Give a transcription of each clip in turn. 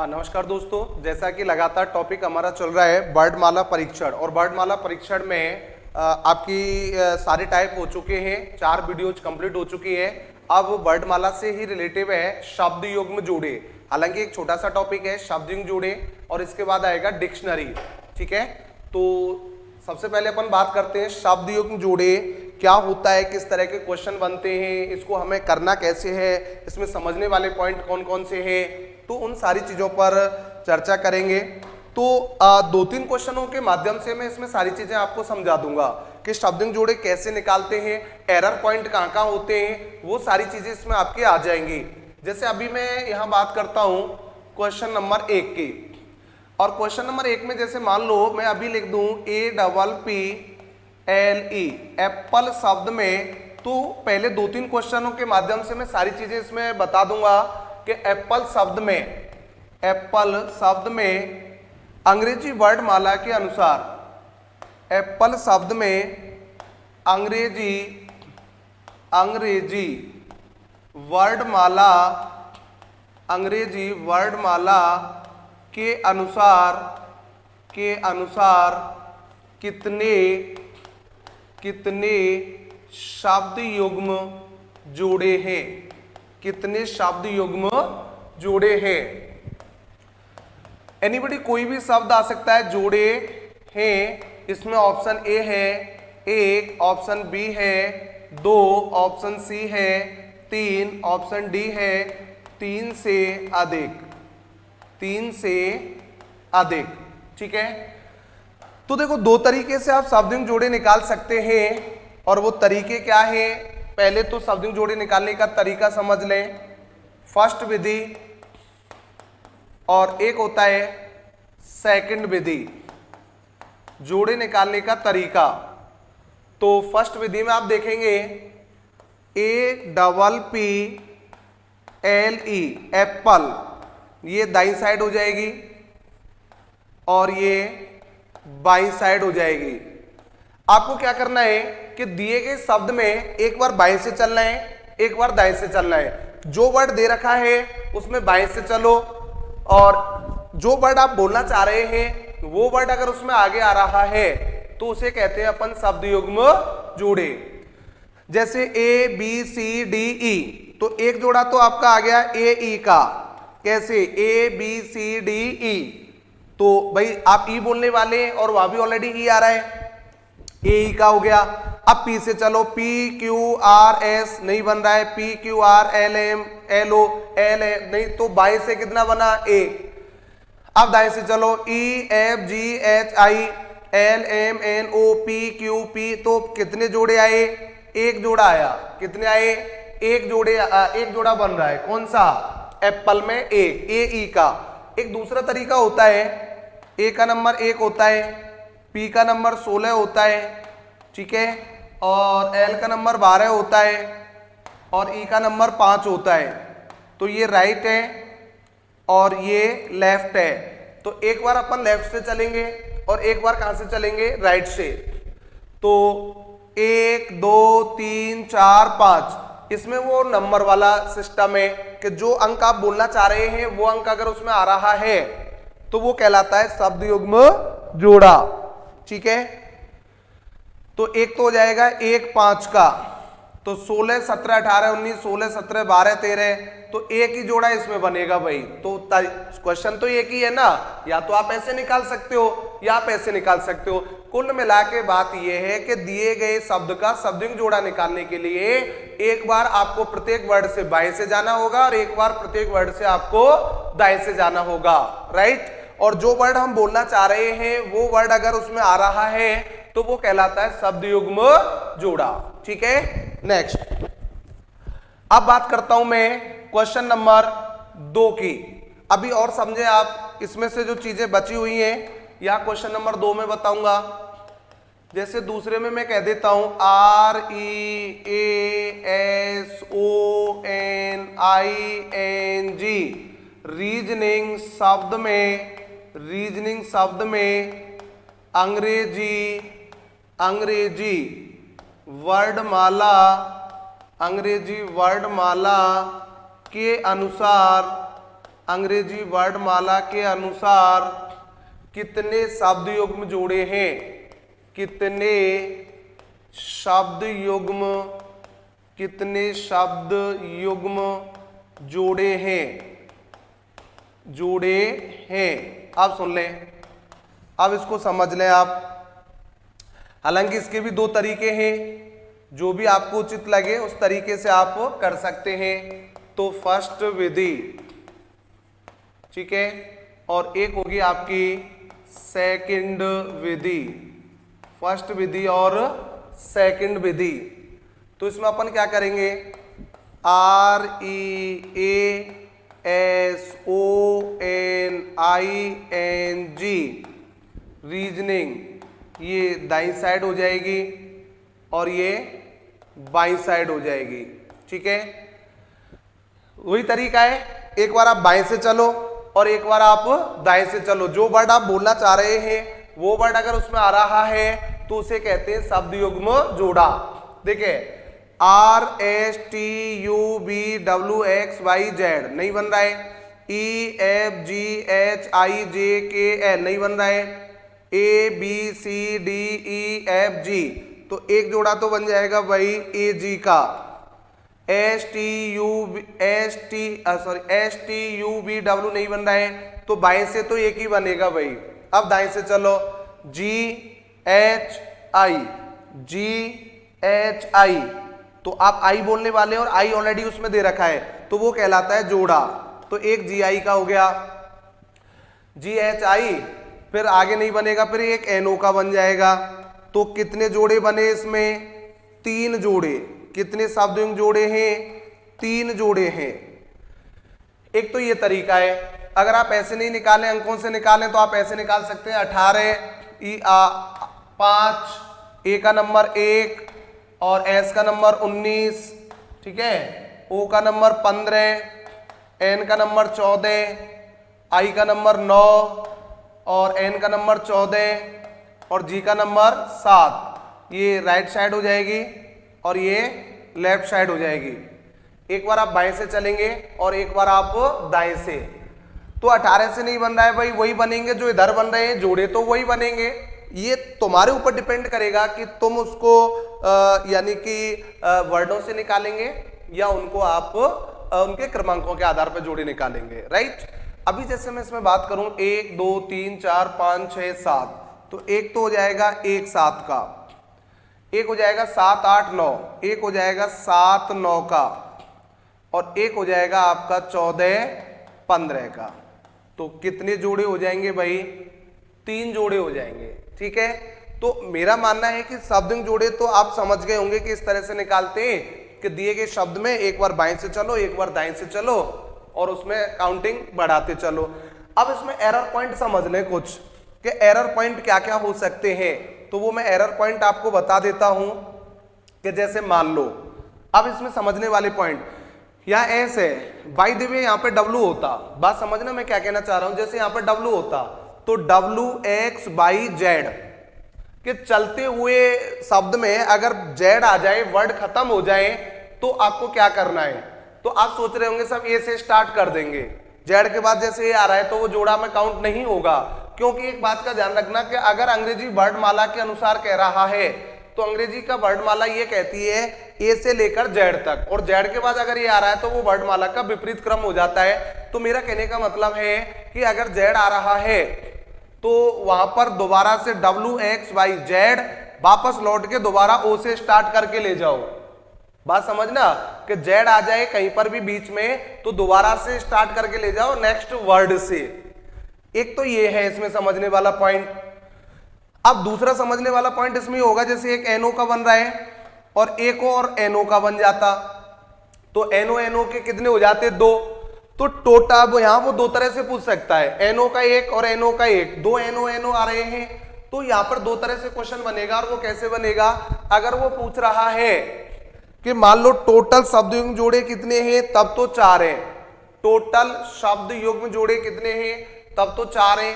नमस्कार दोस्तों, जैसा कि लगातार टॉपिक हमारा चल रहा है वर्णमाला परीक्षण। और वर्णमाला परीक्षण में आपकी सारे टाइप हो चुके हैं, 4 वीडियोज कंप्लीट हो चुकी है। अब वर्णमाला से ही रिलेटिव है शब्द युग्म जोड़े। हालांकि एक छोटा सा टॉपिक है शब्द युग्म जोड़े, और इसके बाद आएगा डिक्शनरी। ठीक है, तो सबसे पहले अपन बात करते हैं शब्द युग्म जोड़े क्या होता है, किस तरह के क्वेश्चन बनते हैं, इसको हमें करना कैसे है, इसमें समझने वाले पॉइंट कौन कौन से हैं, तो उन सारी चीजों पर चर्चा करेंगे। तो 2-3 क्वेश्चनों के माध्यम से मैं इसमें सारी चीजें आपको समझा दूंगा कि शब्द युग्म जोड़े कैसे निकालते हैं, एरर पॉइंट कहाँ कहाँ होते हैं, वो सारी चीजें इसमें आपके आ जाएंगी। जैसे अभी मैं यहाँ बात करता हूँ क्वेश्चन नंबर 1 की, और क्वेश्चन नंबर 1 में जैसे मान लो मैं अभी लिख दूं APPLE एप्पल शब्द में, तो पहले 2-3 क्वेश्चनों के माध्यम से मैं सारी चीजें इसमें बता दूंगा कि एप्पल शब्द में अंग्रेजी वर्णमाला के अनुसार, एप्पल शब्द में अंग्रेजी वर्णमाला के अनुसार कितने शब्द युग्म जोड़े हैं, कितने शब्द युग्म जोड़े हैं। एनीबडी, कोई भी शब्द आ सकता है, जोड़े हैं। इसमें ऑप्शन ए है 1, ऑप्शन बी है 2, ऑप्शन सी है 3, ऑप्शन डी है 3 से अधिक। ठीक है, तो देखो 2 तरीके से आप शब्द युग्म जोड़े निकाल सकते हैं, और वो तरीके क्या है। पहले तो शब्द युग्म जोड़े निकालने का तरीका समझ लें, फर्स्ट विधि, और एक होता है सेकंड विधि, जोड़े निकालने का तरीका। तो फर्स्ट विधि में आप देखेंगे APPLE एप्पल, ये दाईं साइड हो जाएगी और ये बाईं साइड हो जाएगी। आपको क्या करना है कि दिए गए शब्द में एक बार बाएं से चलना है, एक बार दाएं से चलना है। जो वर्ड दे रखा है उसमें बाएं से चलो, और जो वर्ड आप बोलना चाह रहे हैं वो वर्ड अगर उसमें आगे आ रहा है तो उसे कहते हैं अपन शब्द युग्म जोड़े। जैसे ABCDE, तो एक जोड़ा तो आपका आ गया AE का। कैसे? ABCDE, तो भाई आप ई बोलने वाले हैं और वहां भी ऑलरेडी ई आ रहा है, AE का हो गया। अब P से चलो, PQRS नहीं बन रहा है, PQRLMLOLM नहीं, तो बाएं से कितना बना? A। अब दाएं से चलो, EFGHILMNOPQP, तो कितने जोड़े आए? एक जोड़ा आया। कितने आए? एक जोड़ा बन रहा है। कौन सा? एप्पल में AE का। एक दूसरा तरीका होता है, A का नंबर 1 होता है, P का नंबर 16 होता है, ठीक है, और L का नंबर 12 होता है, और E का नंबर 5 होता है। तो ये राइट है और ये लेफ्ट है। तो एक बार अपन लेफ्ट से चलेंगे और एक बार कहां से चलेंगे? राइट से। तो 1 2 3 4 5, इसमें वो नंबर वाला सिस्टम है कि जो अंक आप बोलना चाह रहे हैं वो अंक अगर उसमें आ रहा है तो वो कहलाता है शब्द युग्म जोड़ा। ठीक है, तो एक तो हो जाएगा 1 5 का, तो 16 17 18 19 16 17 12 13, तो एक ही जोड़ा इसमें बनेगा भाई। तो क्वेश्चन तो एक ही है ना, या तो आप ऐसे निकाल सकते हो या आप ऐसे निकाल सकते हो। कुल मिला के बात यह है कि दिए गए शब्द का शब्द युग्म जोड़ा निकालने के लिए एक बार आपको प्रत्येक वर्ड से बाएं से जाना होगा और एक बार प्रत्येक वर्ड से आपको दाएं से जाना होगा, राइट। और जो वर्ड हम बोलना चाह रहे हैं वो वर्ड अगर उसमें आ रहा है तो वो कहलाता है शब्द युग्म जोड़ा। ठीक है, नेक्स्ट। अब बात करता हूं मैं क्वेश्चन नंबर 2 की। अभी और समझे आप, इसमें से जो चीजें बची हुई हैं या क्वेश्चन नंबर 2 में बताऊंगा। जैसे दूसरे में मैं कह देता हूं REASONING, रीजनिंग शब्द में अंग्रेजी वर्णमाला के अनुसार अंग्रेजी वर्णमाला के अनुसार कितने शब्द युग्म जोड़े हैं, कितने शब्द युग्म जोड़े हैं। आप सुन लें, अब इसको समझ लें आप। हालांकि इसके भी दो तरीके हैं, जो भी आपको उचित लगे उस तरीके से आप कर सकते हैं। तो फर्स्ट विधि, ठीक है, और एक होगी आपकी सेकंड विधि, फर्स्ट विधि और सेकंड विधि। तो इसमें अपन क्या करेंगे, REASONING रीजनिंग, ये दाईं साइड हो जाएगी और ये बाईं साइड हो जाएगी, ठीक है। वही तरीका है, एक बार आप बाएं से चलो और एक बार आप दाएं से चलो। जो वर्ड आप बोलना चाह रहे हैं वो वर्ड अगर उसमें आ रहा है तो उसे कहते हैं शब्द युग्म जोड़ा। देखिए RSTUVWXYZ नहीं बन रहा है, EFGHIJKL नहीं बन रहा है, ABCDEFG तो एक जोड़ा तो बन जाएगा भाई AG का। STUVW नहीं बन रहा है तो बाएं से तो एक ही बनेगा भाई। अब दाएं से चलो, GHI तो आप आई बोलने वाले और आई ऑलरेडी उसमें दे रखा है तो वो कहलाता है जोड़ा। तो एक GI का हो गया, GHI फिर आगे नहीं बनेगा, फिर एक NO का बन जाएगा। तो कितने जोड़े बने इसमें, 3 जोड़े। कितने शब्द युग्म जोड़े हैं, 3 जोड़े हैं। एक तो ये तरीका है, अगर आप ऐसे नहीं निकालें, अंकों से निकालें तो आप ऐसे निकाल सकते हैं 18 5 ए का नंबर 1 और एस का नंबर 19, ठीक है, ओ का नंबर 15, एन का नंबर 14, आई का नंबर 9 और एन का नंबर 14 और जी का नंबर 7। ये राइट साइड हो जाएगी और ये लेफ्ट साइड हो जाएगी। एक बार आप बाएं से चलेंगे और एक बार आप दाएं से। तो 18 से नहीं बन रहा है भाई, वही बनेंगे जो इधर बन रहे हैं, जोड़े तो वही बनेंगे। ये तुम्हारे ऊपर डिपेंड करेगा कि तुम उसको यानी कि वर्डों से निकालेंगे या उनको आप उनके क्रमांकों के आधार पर जोड़े निकालेंगे, राइट। अभी जैसे मैं इसमें बात करूं 1 2 3 4 5 6 7 तो एक तो हो जाएगा 1 7 का, एक हो जाएगा 7 8 9, एक हो जाएगा 7 9 का और एक हो जाएगा आपका 14 15 का। तो कितने जोड़े हो जाएंगे भाई, 3 जोड़े हो जाएंगे, ठीक है। तो मेरा मानना है कि शब्द जोड़े तो आप समझ गए होंगे कि इस तरह से निकालते हैं कि दिए गए शब्द में एक बार बाएं से चलो, एक बार दाएं से चलो और उसमें काउंटिंग बढ़ाते चलो। अब इसमें एरर पॉइंट समझ लें कुछ कि एरर पॉइंट क्या क्या हो सकते हैं। तो वो मैं एरर पॉइंट आपको बता देता हूं कि जैसे मान लो, अब इसमें समझने वाले पॉइंट यहाँ एस है, बाय द वे यहाँ पे डब्ल्यू होता, बात समझना मैं क्या कहना चाह रहा हूं। जैसे यहाँ पे डब्ल्यू होता तो WXYZ के चलते हुए शब्द में अगर Z आ जाए, वर्ड खत्म हो जाए तो आपको क्या करना है। तो आप सोच रहे होंगे सब ए से स्टार्ट कर देंगे, Z के बाद जैसे ये आ रहा है तो वो जोड़ा में काउंट नहीं होगा। क्योंकि एक बात का ध्यान रखना कि अगर अंग्रेजी वर्णमाला के अनुसार कह रहा है तो अंग्रेजी का वर्णमाला ये कहती है ए से लेकर Z तक, और Z के बाद अगर ये आ रहा है तो वो वर्णमाला का विपरीत क्रम हो जाता है। तो मेरा कहने का मतलब है कि अगर Z आ रहा है तो वहां पर दोबारा से WXYZ वापस लौट के दोबारा O से स्टार्ट करके ले जाओ। बात समझना कि Z आ जाए कहीं पर भी बीच में तो दोबारा से स्टार्ट करके ले जाओ नेक्स्ट वर्ड से। एक तो ये है इसमें समझने वाला पॉइंट। अब दूसरा समझने वाला पॉइंट इसमें होगा, जैसे एक NO का बन रहा है और एक और NO का बन जाता तो NO के कितने हो जाते, 2। तो टोटल अब यहां वो 2 तरह से पूछ सकता है, NO का एक और NO का एक, 2 NO आ रहे हैं। तो यहां पर 2 तरह से क्वेश्चन बनेगा। और वो कैसे बनेगा, अगर वो पूछ रहा है कि मान लो टोटल शब्द युग्म जोड़े कितने हैं, तब तो 4 है। टोटल शब्द युग्म जोड़े कितने हैं, तब तो 4 है,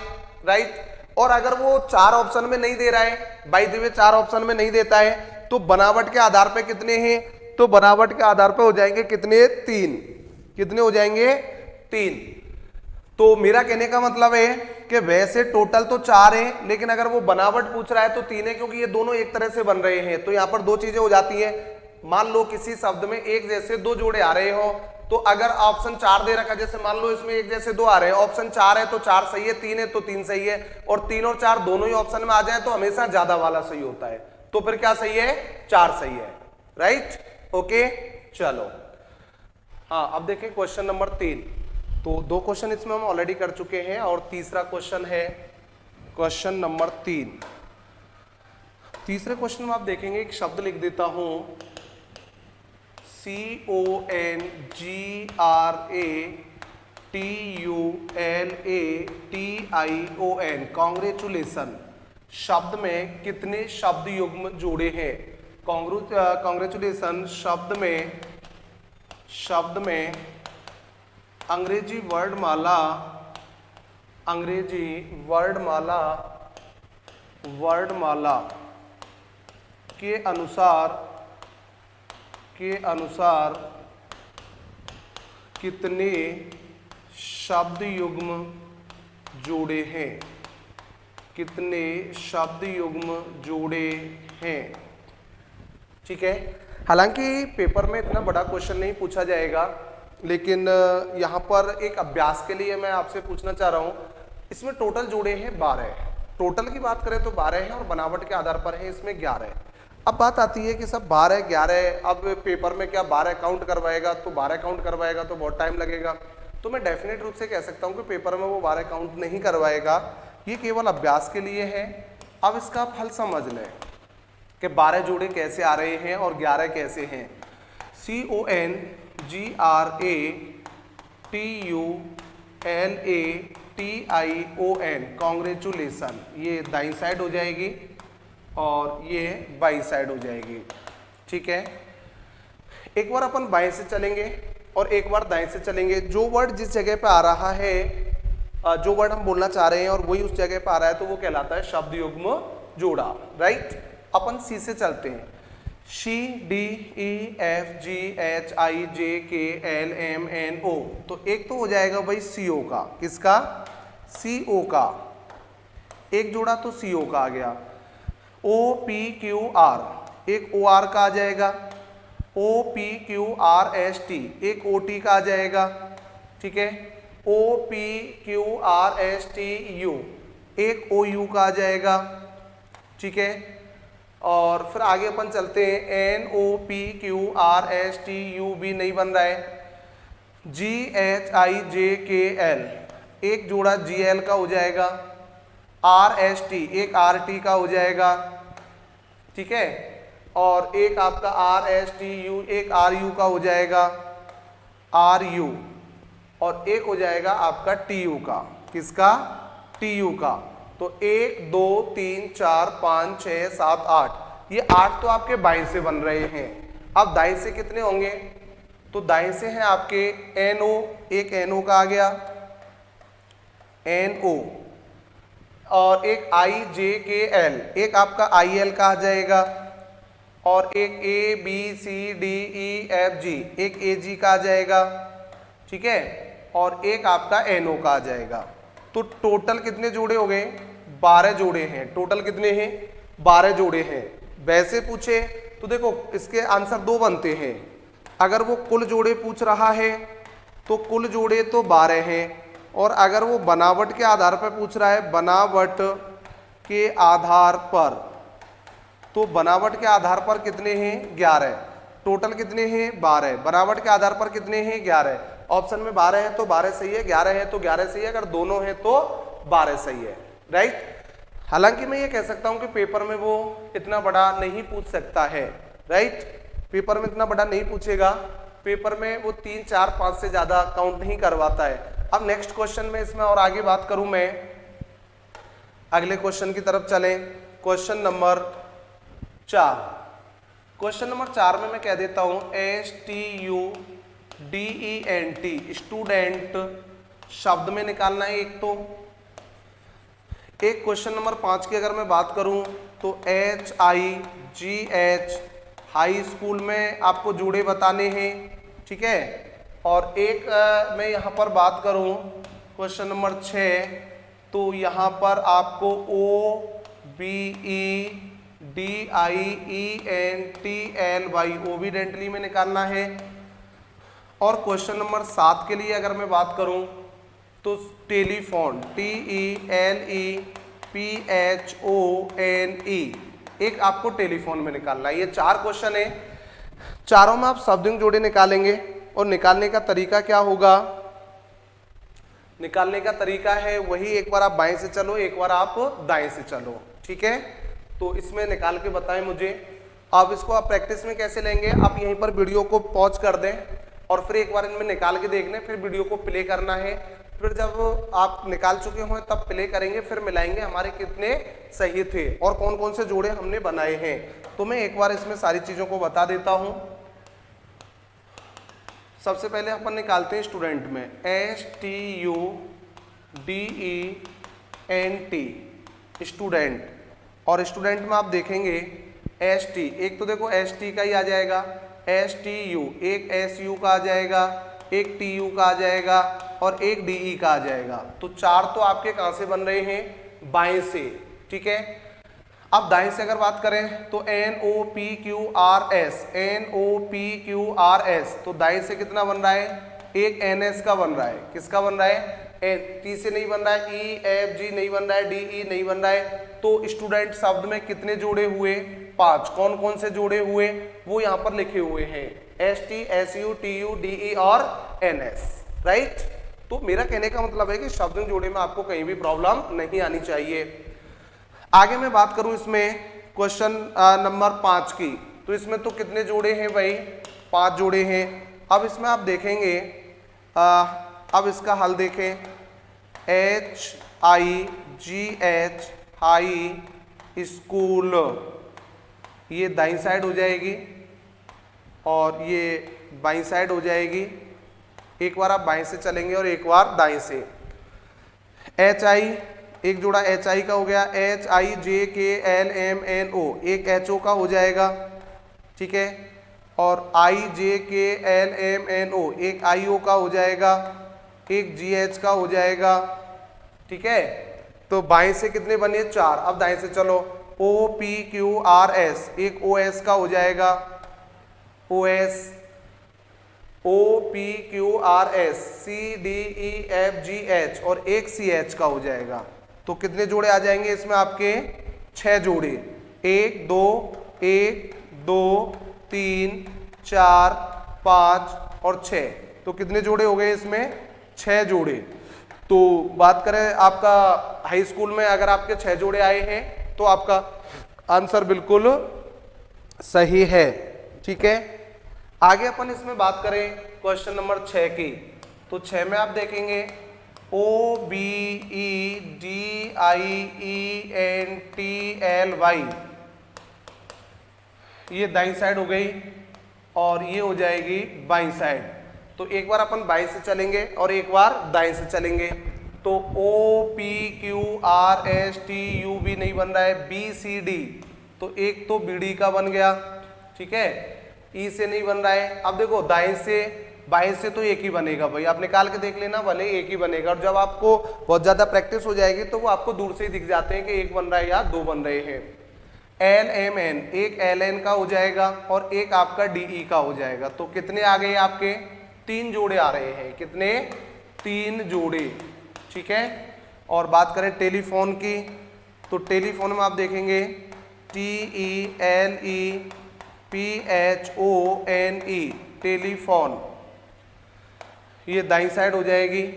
राइट। और अगर वो 4 ऑप्शन में नहीं दे रहा है, बाय द वे 4 ऑप्शन में नहीं देता है, तो बनावट के आधार पे कितने हैं, तो बनावट के आधार पे हो जाएंगे कितने, 3। कितने हो जाएंगे, 3। तो मेरा कहने का मतलब है कि वैसे टोटल तो 4 है, लेकिन अगर वो बनावट पूछ रहा है तो 3 है, क्योंकि ये दोनों एक तरह से बन रहे हैं। तो यहाँ पर दो चीजें हो जाती हैं। मान लो किसी शब्द में एक जैसे दो जोड़े आ रहे हो, तो अगर ऑप्शन 4 दे रखा, जैसे मान लो इसमें एक जैसे दो आ रहे हैं, ऑप्शन 4 है तो 4 सही है, 3 है तो 3 सही है, और 3 और 4 दोनों ही ऑप्शन में आ जाए तो हमेशा ज्यादा वाला सही होता है। तो फिर क्या सही है? 4 सही है। राइट, ओके, चलो। हाँ, अब देखें क्वेश्चन नंबर 3। तो 2 क्वेश्चन इसमें हम ऑलरेडी कर चुके हैं, और तीसरा क्वेश्चन है क्वेश्चन नंबर 3। तीसरे क्वेश्चन में आप देखेंगे, एक शब्द लिख देता हूं, CONGRATULATION, कॉन्ग्रेचुलेशन। शब्द में कितने शब्द युग्म जोड़े हैं? कॉन्ग्रेचुलेशन शब्द में अंग्रेजी वर्णमाला के अनुसार कितने शब्द युग्म जोड़े हैं? कितने शब्द युग्म जोड़े हैं? ठीक है। हालांकि पेपर में इतना बड़ा क्वेश्चन नहीं पूछा जाएगा, लेकिन यहाँ पर एक अभ्यास के लिए मैं आपसे पूछना चाह रहा हूँ। इसमें टोटल जोड़े हैं 12। टोटल की बात करें तो 12 हैं, और बनावट के आधार पर है इसमें 11। अब बात आती है कि सब 12 11, अब पेपर में क्या 12 काउंट करवाएगा? तो 12 काउंट करवाएगा तो बहुत टाइम लगेगा। तो मैं डेफिनेट रूप से कह सकता हूँ कि पेपर में वो 12 काउंट नहीं करवाएगा, ये केवल अभ्यास के लिए है। अब इसका आप हल समझ लें कि 12 जोड़े कैसे आ रहे हैं और 11 कैसे हैं। CONGRATULATION, कॉन्ग्रेचुलेशन, ये दाईं साइड हो जाएगी और ये बाईं साइड हो जाएगी। ठीक है, एक बार अपन बाएं से चलेंगे और एक बार दाएं से चलेंगे। जो वर्ड जिस जगह पे आ रहा है, जो वर्ड हम बोलना चाह रहे हैं और वही उस जगह पे आ रहा है, तो वो कहलाता है शब्द युग्म जोड़ा। राइट, अपन सी से चलते हैं। CDEFGHIJKLMNO, तो एक तो हो जाएगा भाई CO का। किसका? CO का। एक जोड़ा तो CO का आ गया। OPQR, एक OR का आ जाएगा। OPQRST, एक OT का आ जाएगा। ठीक है, OPQRSTU, एक OU का आ जाएगा। ठीक है, और फिर आगे अपन चलते हैं। NOPQRSTU भी नहीं बन रहा है। GHIJKL, एक जोड़ा GL का हो जाएगा। RST, एक RT का हो जाएगा। ठीक है, और एक आपका RSTU, एक RU का हो जाएगा, RU, और एक हो जाएगा आपका TU का। किसका? TU का। तो 1 2 3 4 5 6 7 8, ये 8 तो आपके बाएं से बन रहे हैं। अब दाएं से कितने होंगे? तो दाएं से हैं आपके NO, एक NO का आ गया, NO, और एक IJKL, एक आपका IL का आ जाएगा, और एक ABCDEFG, एक AG का आ जाएगा। ठीक है, और एक आपका NO का आ जाएगा। तो टोटल कितने जोड़े हो गए? 12 जोड़े हैं। टोटल कितने हैं? 12 जोड़े हैं। वैसे पूछे तो देखो इसके आंसर 2 बनते हैं। अगर वो कुल जोड़े पूछ रहा है तो कुल जोड़े तो 12 हैं, और अगर वो बनावट के आधार पर पूछ रहा है, बनावट के आधार पर, तो बनावट के आधार पर कितने हैं? 11। टोटल कितने हैं? 12। बनावट के आधार पर कितने हैं? 11। ऑप्शन में 12 है तो 12 सही है, 11 है तो 11 सही है, अगर दोनों है तो 12 सही है। राइट, हालांकि मैं ये कह सकता हूं कि पेपर में वो इतना बड़ा नहीं पूछ सकता है। राइट, पेपर में इतना बड़ा नहीं पूछेगा। पेपर में वो 3 4 5 से ज्यादा काउंट नहीं करवाता है। अब नेक्स्ट क्वेश्चन में इसमें और आगे बात करूं मैं, अगले क्वेश्चन की तरफ चलें। Question number 4। क्वेश्चन नंबर 4 में मैं कह देता हूं STUDENT, स्टूडेंट शब्द में निकालना है एक। तो एक क्वेश्चन नंबर 5 की अगर मैं बात करूं तो HIGH, हाई स्कूल में आपको जोड़े बताने हैं। ठीक है, और एक मैं यहाँ पर बात करूं क्वेश्चन नंबर 6, तो यहाँ पर आपको OBEDIENTLY ओबिडेंटली में निकालना है। और क्वेश्चन नंबर 7 के लिए अगर मैं बात करूं तो टेलीफोन TELEPHONE एक आपको टेलीफोन में निकालना है। ये 4 क्वेश्चन है, चारों में आप शब्दिंग जोड़े निकालेंगे। और निकालने का तरीका क्या होगा? निकालने का तरीका है वही, एक बार आप बाएं से चलो, एक बार आप दाएं से चलो, ठीक है। तो इसमें निकाल के बताएं मुझे। अब इसको आप प्रैक्टिस में कैसे लेंगे, आप यहीं पर वीडियो को पॉज कर दें और फिर एक बार इनमें निकाल के देख लें, फिर वीडियो को प्ले करना है। फिर जब आप निकाल चुके हों तब प्ले करेंगे, फिर मिलाएंगे हमारे कितने सही थे और कौन कौन से जोड़े हमने बनाए हैं। तो मैं एक बार इसमें सारी चीजों को बता देता हूं। सबसे पहले अपन निकालते हैं स्टूडेंट में, STUDENT स्टूडेंट। और स्टूडेंट में आप देखेंगे ST, एक तो देखो ST का ही आ जाएगा, STU, एक SU का आ जाएगा, एक TU का आ जाएगा और एक DE का आ जाएगा। तो 4 तो आपके कहां से बन रहे हैं? बाएं से, ठीक है। अब दाएं से अगर बात करें तो NOPQRS, तो दाएं से कितना बन रहा है? एक NS का बन रहा है। किसका बन रहा है? T से नहीं बन रहा है, EFG नहीं बन रहा है, DE नहीं बन रहा है। तो स्टूडेंट शब्द में कितने जोड़े हुए? 5। कौन कौन से जोड़े हुए वो यहाँ पर लिखे हुए हैं, ST, SU, TU, DE और NS, राइट। तो मेरा कहने का मतलब है कि शब्द जोड़े में आपको कहीं भी प्रॉब्लम नहीं आनी चाहिए। आगे मैं बात करूं इसमें क्वेश्चन नंबर 5 की, तो इसमें तो कितने जोड़े हैं भाई? 5 जोड़े हैं। अब इसमें आप देखेंगे, अब इसका हल देखें, HIGH हाई स्कूल, ये दाईं साइड हो जाएगी और ये बाईं साइड हो जाएगी। एक बार आप बाएं से चलेंगे और एक बार दाएं से। HI, एक जोड़ा HI का हो गया, HIJKLMNO, एक HO का हो जाएगा, ठीक है। और IJKLMNO, एक IO का हो जाएगा, एक GH का हो जाएगा, ठीक है। तो बाएं से कितने बने? 4। अब दाएं से चलो, OPQRS, एक OS का हो जाएगा, OS, OPQRS, CDEFGH और एक CH का हो जाएगा। तो कितने जोड़े आ जाएंगे इसमें आपके? 6 जोड़े। 1 2 1 2 3 4 5 और 6। तो कितने जोड़े हो गए इसमें? 6 जोड़े। तो बात करें आपका हाई स्कूल में, अगर आपके 6 जोड़े आए हैं तो आपका आंसर बिल्कुल सही है, ठीक है। आगे अपन इसमें बात करें क्वेश्चन नंबर 6 की, तो 6 में आप देखेंगे OBEDIENTLY, ये दाईं साइड हो गई और ये हो जाएगी बाईं साइड। तो एक बार अपन बाएं से चलेंगे और एक बार दाएं से चलेंगे। तो OPQRSTU भी नहीं बन रहा है, BCD, तो एक तो BD का बन गया, ठीक है। E से नहीं बन रहा है। अब देखो दाएं से बाएं से तो एक ही बनेगा भाई, आप निकाल के देख लेना, भले एक ही बनेगा। और जब आपको बहुत ज्यादा प्रैक्टिस हो जाएगी तो वो आपको दूर से ही दिख जाते हैं कि एक बन रहा है या 2 बन रहे हैं। LMN, एक LN का हो जाएगा और एक आपका DE का हो जाएगा। तो कितने आ गए आपके? 3 जोड़े आ रहे हैं। कितने? 3 जोड़े, ठीक है। और बात करें टेलीफोन की, तो टेलीफोन में आप देखेंगे TELEPHONE, टेलीफोन, ये दाईं साइड हो जाएगी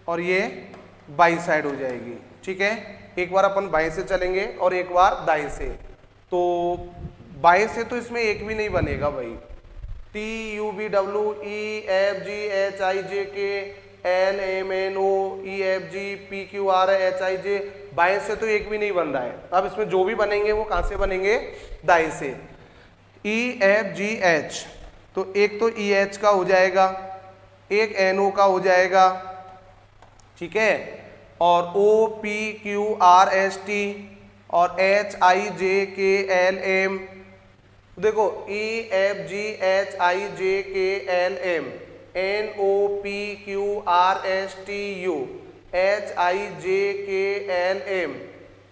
और ये बाईं साइड हो जाएगी, ठीक है। एक बार अपन बाएं से चलेंगे और एक बार दाएं से। तो बाएं से तो इसमें एक भी नहीं बनेगा भाई। TUVWEXIJKLMNOEFGPQRHIJ, बाएं से तो एक भी नहीं बन रहा है। अब इसमें जो भी बनेंगे वो कहां से बनेंगे? दाएं से। EFGH, तो एक तो EH का हो जाएगा, एक NO का हो जाएगा, ठीक है। और OPQRST और HIJKLM, देखो EFGHIJKLM, NOPQRSTU, HIJKLM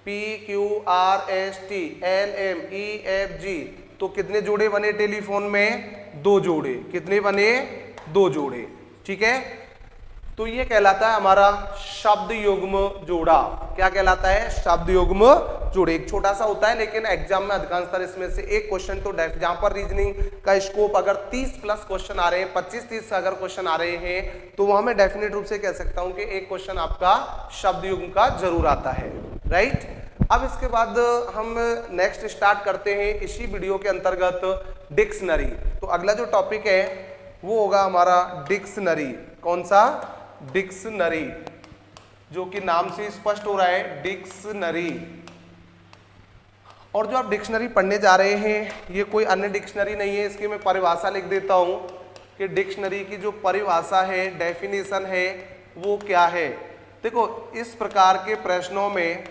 PQRST LMEFG। तो कितने जोड़े बने टेलीफोन में? 2 जोड़े। कितने बने? 2 जोड़े। ठीक है, तो ये कहलाता है हमारा शब्द युग्म जोड़ा। क्या कहलाता है? शब्द युग्म जोड़े। एक छोटा सा होता है लेकिन एग्जाम में अधिकांशतर इसमें से एक क्वेश्चन तो जहां पर रीजनिंग का स्कोप अगर 30 प्लस क्वेश्चन आ रहे हैं, 25-30 अगर क्वेश्चन आ रहे हैं, तो वहां मैं डेफिनेट रूप से कह सकता हूं कि एक क्वेश्चन आपका शब्द युग्म का जरूर आता है। राइट, अब इसके बाद हम नेक्स्ट स्टार्ट करते हैं इसी वीडियो के अंतर्गत डिक्शनरी। तो अगला जो टॉपिक है वो होगा हमारा डिक्शनरी। कौन सा? डिक्शनरी, जो कि नाम से स्पष्ट हो रहा है, डिक्शनरी। और जो आप डिक्शनरी पढ़ने जा रहे हैं ये कोई अन्य डिक्शनरी नहीं है। इसकी मैं परिभाषा लिख देता हूं कि डिक्शनरी की जो परिभाषा है, डेफिनेशन है, वो क्या है। देखो, इस प्रकार के प्रश्नों में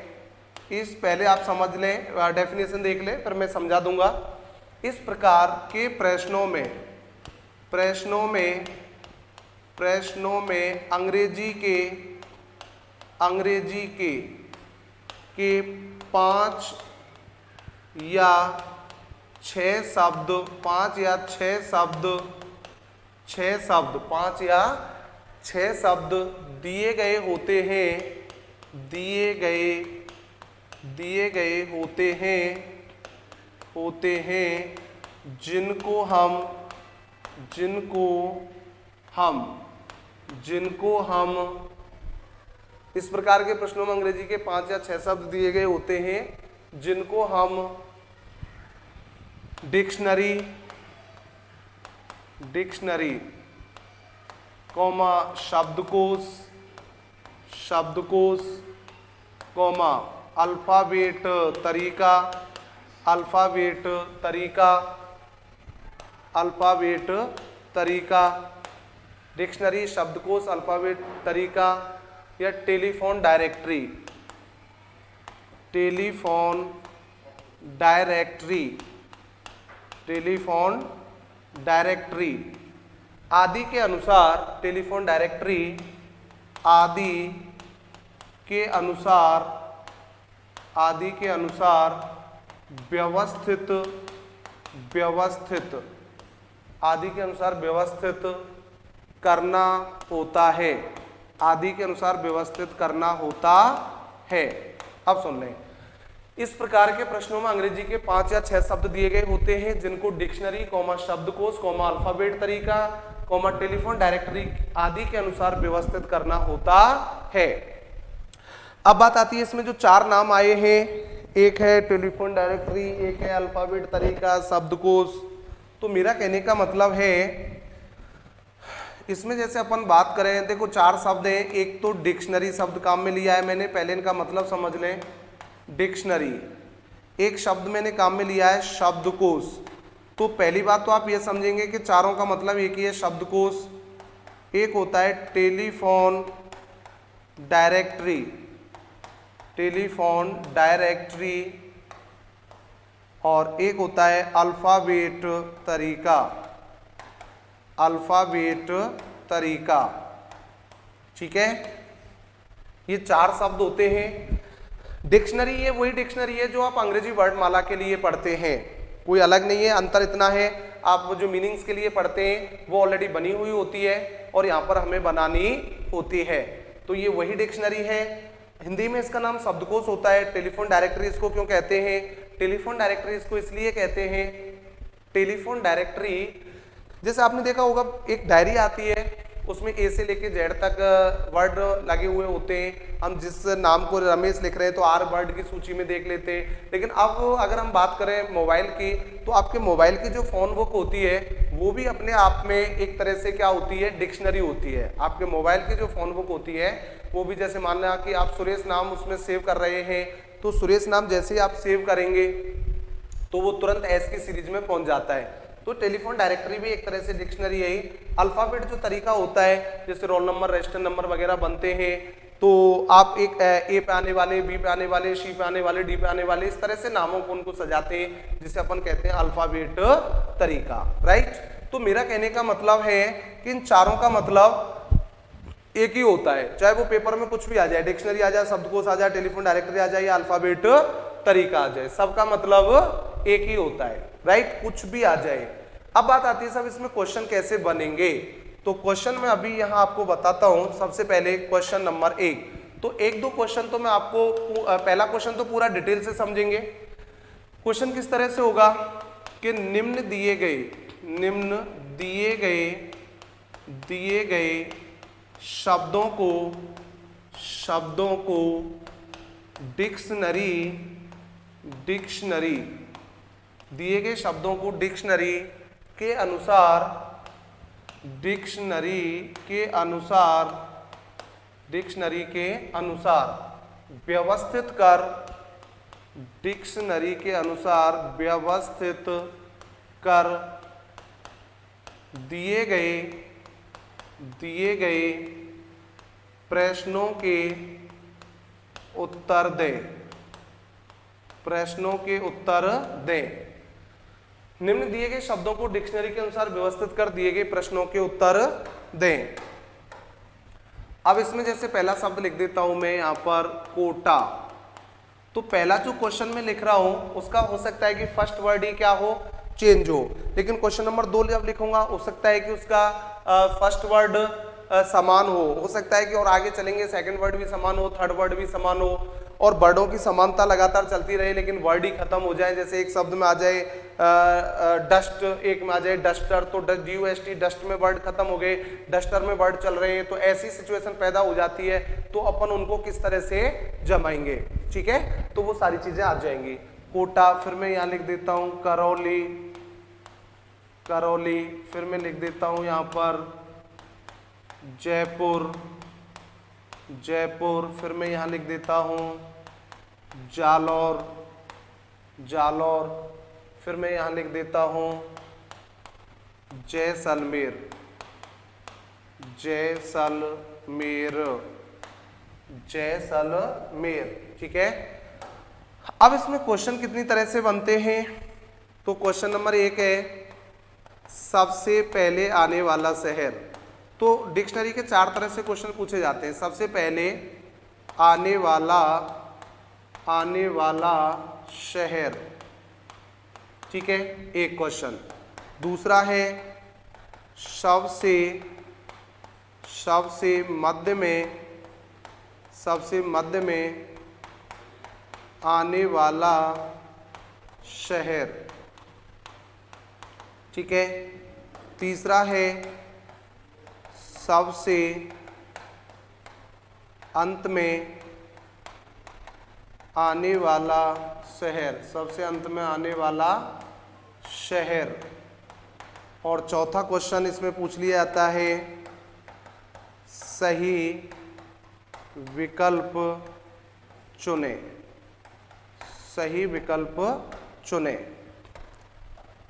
पहले आप समझ लें, डेफिनेशन देख लें, फिर मैं समझा दूंगा। इस प्रकार के प्रश्नों में अंग्रेजी के 5 या 6 शब्द, 5 या 6 शब्द दिए गए होते हैं जिनको हम इस प्रकार के प्रश्नों में अंग्रेजी के 5 या 6 शब्द दिए गए होते हैं जिनको हम डिक्शनरी कॉमा शब्दकोश कॉमा अल्फाबेट तरीका, डिक्शनरी, शब्दकोश, अल्फाबेट तरीका या टेलीफोन डायरेक्टरी आदि के अनुसार, टेलीफोन डायरेक्टरी आदि के अनुसार व्यवस्थित करना होता है। अब सुन लें, इस प्रकार के प्रश्नों में अंग्रेजी के 5 या 6 शब्द दिए गए होते हैं जिनको डिक्शनरी कॉमा शब्दकोश कॉमा अल्फाबेट तरीका कॉमा टेलीफोन डायरेक्टरी आदि के अनुसार व्यवस्थित करना होता है। अब बात आती है इसमें जो 4 नाम आए हैं, एक है टेलीफोन डायरेक्टरी, एक है अल्फाबेट तरीका, शब्दकोश। तो मेरा कहने का मतलब है इसमें जैसे अपन बात करें, देखो 4 शब्द हैं। एक तो डिक्शनरी शब्द काम में लिया है मैंने, पहले इनका मतलब समझ लें। डिक्शनरी, एक शब्द मैंने काम में लिया है शब्दकोश। तो पहली बात तो आप ये समझेंगे कि चारों का मतलब एक ही है, शब्दकोश। एक होता है टेलीफोन डायरेक्टरी और एक होता है अल्फाबेट तरीका। ठीक है, ये 4 शब्द होते हैं। डिक्शनरी ये वही डिक्शनरी है जो आप अंग्रेजी वर्णमाला के लिए पढ़ते हैं, कोई अलग नहीं है। अंतर इतना है, आप जो मीनिंग्स के लिए पढ़ते हैं वो ऑलरेडी बनी हुई होती है और यहाँ पर हमें बनानी होती है। तो ये वही डिक्शनरी है। हिंदी में इसका नाम शब्दकोश होता है। टेलीफोन डायरेक्टरी इसको क्यों कहते हैं? टेलीफोन डायरेक्टरी इसको इसलिए कहते हैं, टेलीफोन डायरेक्टरी जैसे आपने देखा होगा एक डायरी आती है, उसमें ए से लेके जेड तक वर्ड लगे हुए होते हैं। हम जिस नाम को रमेश लिख रहे हैं तो आर वर्ड की सूची में देख लेते हैं। लेकिन अब अगर हम बात करें मोबाइल की, तो आपके मोबाइल की जो फोन बुक होती है वो भी अपने आप में एक तरह से क्या होती है? डिक्शनरी होती है। आपके मोबाइल की जो फोन बुक होती है वो भी, जैसे मान लिया कि आप सुरेश नाम उसमें सेव कर रहे हैं, तो सुरेश नाम जैसे ही आप सेव करेंगे तो वो तुरंत एस की सीरीज में पहुंच जाता है। तो टेलीफोन डायरेक्टरी भी एक तरह से डिक्शनरी है। अल्फाबेट जो तरीका होता है, जैसे रोल नंबर, रजिस्टर नंबर वगैरह बनते हैं, तो आप एक ए पे आने वाले, बी पे आने वाले, सी पे आने वाले, डी पे आने वाले, इस तरह से नामों को उनको सजाते हैं, जिसे अपन कहते हैं अल्फाबेट तरीका। राइट, तो मेरा कहने का मतलब है कि इन चारों का मतलब एक ही होता है, चाहे वो पेपर में कुछ भी आ जाए, डिक्शनरी आ जाए, शब्दकोश आ जाए, टेलीफोन डायरेक्टरी आ जाए या अल्फाबेट तरीका आ जाए, सबका मतलब एक ही होता है, राइट, कुछ भी आ जाए। अब बात आती है सब इसमें क्वेश्चन कैसे बनेंगे। तो क्वेश्चन मैं अभी यहां आपको बताता हूं। सबसे पहले क्वेश्चन नंबर 1, तो एक दो क्वेश्चन तो मैं आपको, पहला क्वेश्चन तो पूरा डिटेल से समझेंगे। क्वेश्चन किस तरह से होगा कि निम्न दिए गए शब्दों को डिक्शनरी दिए गए शब्दों को डिक्शनरी के अनुसार व्यवस्थित कर दिए गए प्रश्नों के उत्तर दें। निम्न दिए गए शब्दों को डिक्शनरी के अनुसार व्यवस्थित कर दिए गए प्रश्नों के उत्तर दें। अब इसमें जैसे पहला शब्द लिख देता हूं मैं यहां पर कोटा। तो पहला जो क्वेश्चन में लिख रहा हूं उसका हो सकता है कि फर्स्ट वर्ड ही क्या हो, चेंज हो, लेकिन क्वेश्चन नंबर 2 जब लिखूंगा हो सकता है कि उसका फर्स्ट वर्ड समान हो सकता है कि, और आगे चलेंगे सेकंड वर्ड भी समान हो, थर्ड वर्ड भी समान हो, और वर्डों की समानता लगातार चलती रहे लेकिन वर्ड ही खत्म हो जाए। जैसे एक शब्द में आ जाए डस्ट, एक में आ जाए डस्टर, तो DUST डस्ट में वर्ड खत्म हो गए, डस्टर में वर्ड चल रहे हैं, तो ऐसी सिचुएशन पैदा हो जाती है। तो अपन उनको किस तरह से जमाएंगे, ठीक है, तो वो सारी चीजें आ जाएंगी। कोटा, फिर मैं यहाँ लिख देता हूँ करौली, फिर मैं लिख देता हूँ यहाँ पर जयपुर, फिर मैं यहाँ लिख देता हूँ जालौर, फिर मैं यहाँ लिख देता हूँ जैसलमेर, ठीक है। अब इसमें क्वेश्चन कितनी तरह से बनते हैं, तो क्वेश्चन नंबर 1 है सबसे पहले आने वाला शहर। तो डिक्शनरी के 4 तरह से क्वेश्चन पूछे जाते हैं। सबसे पहले आने वाला शहर, ठीक है, एक क्वेश्चन। दूसरा है सबसे मध्य में आने वाला शहर, ठीक है। तीसरा है सबसे अंत में आने वाला शहर, और चौथा क्वेश्चन इसमें पूछ लिया जाता है सही विकल्प चुने।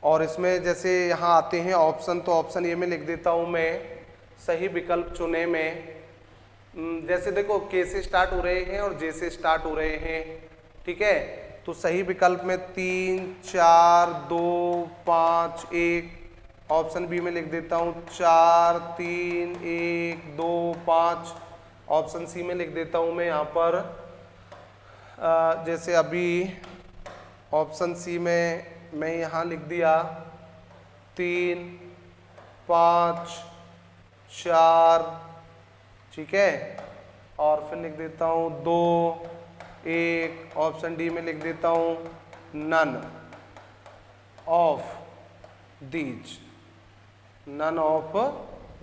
और इसमें जैसे यहाँ आते हैं ऑप्शन, तो ऑप्शन ये मैं लिख देता हूँ मैं सही विकल्प चुने में, जैसे देखो के से स्टार्ट हो रहे हैं और जे से स्टार्ट हो रहे हैं, ठीक है। तो सही विकल्प में 3, 4, 2, 5, 1, ऑप्शन बी में लिख देता हूँ 4, 3, 1, 2, 5, ऑप्शन सी में लिख देता हूँ मैं यहाँ पर जैसे अभी ऑप्शन सी में मैं यहाँ लिख दिया 3, 5, 4, ठीक है, और फिर लिख देता हूँ 2, 1, ऑप्शन डी में लिख देता हूँ none of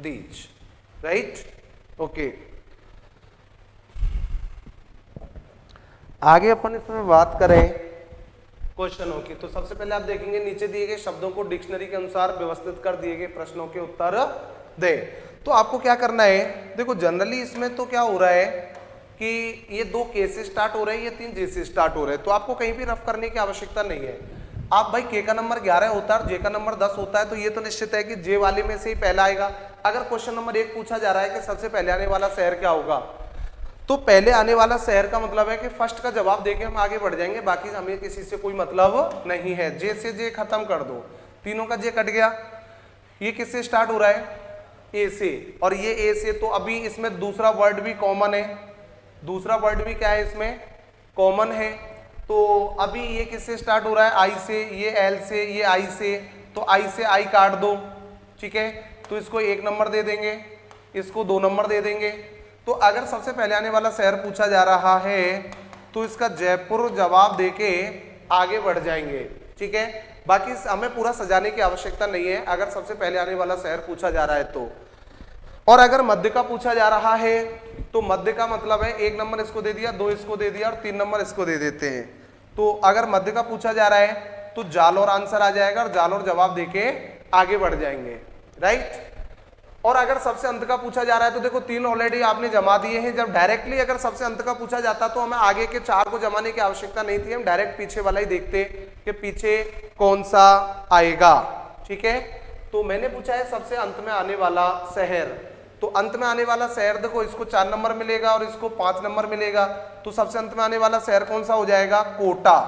these, right, okay. आगे अपन इसमें बात करें क्वेश्चनों की, तो सबसे पहले आप देखेंगे नीचे दिए गए शब्दों को डिक्शनरी के अनुसार व्यवस्थित कर दिए गए प्रश्नों के उत्तर दे। तो आपको क्या करना है, देखो जनरली इसमें तो क्या हो रहा है कि ये 2 के से स्टार्ट हो रहे हैं, ये 3 जे से स्टार्ट हो रहे हैं, तो आपको कहीं भी रफ करने की आवश्यकता नहीं है। आप भाई के का नंबर 11 होता है और जे का नंबर 10 होता है, तो ये तो निश्चित है कि जे वाले में से ही पहला आएगा। अगर क्वेश्चन नंबर 1 पूछा जा रहा है कि सबसे पहले आने वाला शहर क्या होगा, तो पहले आने वाला शहर का मतलब है कि फर्स्ट का जवाब देके हम आगे बढ़ जाएंगे, बाकी हमें किसी से कोई मतलब नहीं है। जे से जे खत्म कर दो, तीनों का जे कट गया। ये किससे स्टार्ट हो रहा है, ए से, और ये ए से, तो अभी इसमें दूसरा वर्ड भी कॉमन है, दूसरा वर्ड भी क्या है इसमें कॉमन है। तो अभी ये किससे स्टार्ट हो रहा है, आई से, ये एल से, ये आई से, तो आई से आई काट दो, ठीक है, तो इसको 1 नंबर दे देंगे, इसको 2 नंबर दे देंगे। तो अगर सबसे पहले आने वाला शहर पूछा जा रहा है तो इसका जयपुर जवाब देके आगे बढ़ जाएंगे, ठीक है। बाकी हमें पूरा सजाने की आवश्यकता नहीं है अगर सबसे पहले आने वाला शहर पूछा जा रहा है तो। और अगर मध्य का पूछा जा रहा है तो मध्य का मतलब है 1 नंबर इसको दे दिया, 2 इसको दे दिया और 3 नंबर इसको दे देते हैं। तो अगर मध्य का पूछा जा रहा है तो जालोर आंसर आ जाएगा और जालोर जवाब देके आगे बढ़ जाएंगे, राइट। और अगर सबसे अंत का पूछा जा रहा है तो देखो 3 ऑलरेडी आपने जमा दिए हैं। जब डायरेक्टली अगर सबसे अंत का पूछा जाता तो हमें आगे के 4 को जमाने की आवश्यकता नहीं थी, हम डायरेक्ट पीछे वाला ही देखते कि पीछे कौन सा आएगा, ठीक है। तो मैंने पूछा है सबसे अंत में आने वाला शहर, तो अंत में आने वाला शहर देखो इसको 4 नंबर मिलेगा और इसको 5 नंबर मिलेगा, तो सबसे अंत में आने वाला शहर कौन सा हो जाएगा, कोटा।